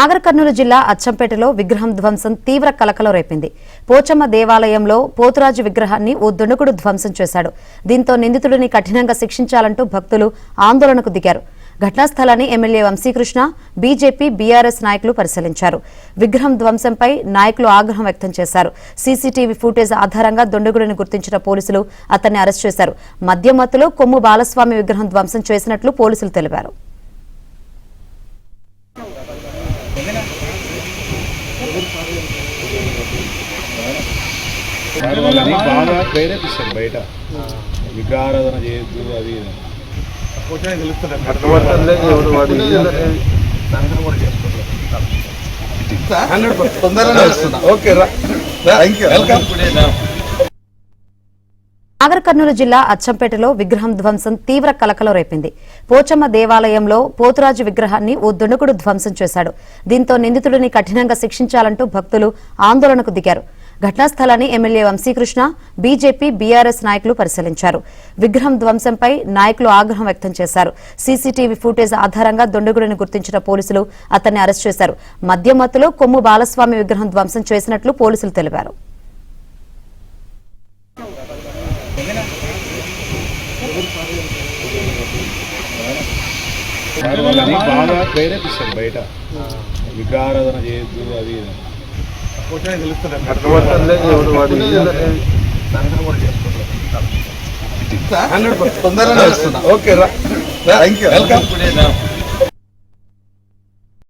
నాగర్ కర్నూలు జిల్లా అచ్చంపేటలో విగ్రహం ధ్వంసం తీవ్ర కలకలం రేపింది. పోచమ్మ దేవాలయంలో పోతురాజు విగ్రహాన్ని ఓ దుండగుడు ధ్వంసం చేశాడు. దీంతో నిందితుడిని కఠినంగా శిక్షించాలంటూ భక్తులు ఆందోళనకు దిగారు. ఘటనా స్థలాన్ని ఎమ్మెల్యే వంశీకృష్ణ, బీజేపీ, బీఆర్ఎస్ నాయకులు పరిశీలించారు. విగ్రహం ధ్వంసంపై నాయకులు ఆగ్రహం వ్యక్తం చేశారు. సీసీటీవీ ఫుటేజ్ ఆధారంగా దుండగుడిని గుర్తించిన పోలీసులు అతన్ని అరెస్ట్ చేశారు. మద్యం మత్తులో కొమ్ము బాలస్వామి విగ్రహం ధ్వంసం చేసినట్లు పోలీసులు తెలిపారు. బాగా ప్రేరేపిస్తాడు బయట విగ్రహారాధన చేయొద్దు అది నాగర్ కర్నూలు జిల్లా అచ్చంపేటలో విగ్రహం ధ్వంసం తీవ్ర కలకలం రేపింది. పోచమ్మ దేవాలయంలో పోతురాజు విగ్రహాన్ని ఓ దుండగుడు ధ్వంసం చేశాడు. దీంతో నిందితుడిని కఠినంగా శిక్షించాలంటూ భక్తులు ఆందోళనకు దిగారు. ఘటనా స్థలాన్ని ఎమ్మెల్యే వంశీకృష్ణ, బీజేపీ, బీఆర్ఎస్ నాయకులు పరిశీలించారు. విగ్రహం ధ్వంసంపై నాయకులు ఆగ్రహం వ్యక్తం చేశారు. సీసీటీవీ ఫుటేజ్ ఆధారంగా దుండగుడిని గుర్తించిన పోలీసులు అతన్ని అరెస్ట్ చేశారు. మద్యం మత్తులో కొమ్ము బాలస్వామి విగ్రహం ధ్వంసం చేసినట్లు పోలీసులు తెలిపారు. బాగా ప్రేరేపిస్తాడు బయట విగ్రహారాధన చేయొద్దు అది తొందరగా ఓకే థ్యాంక్ యూ వెల్కమ్.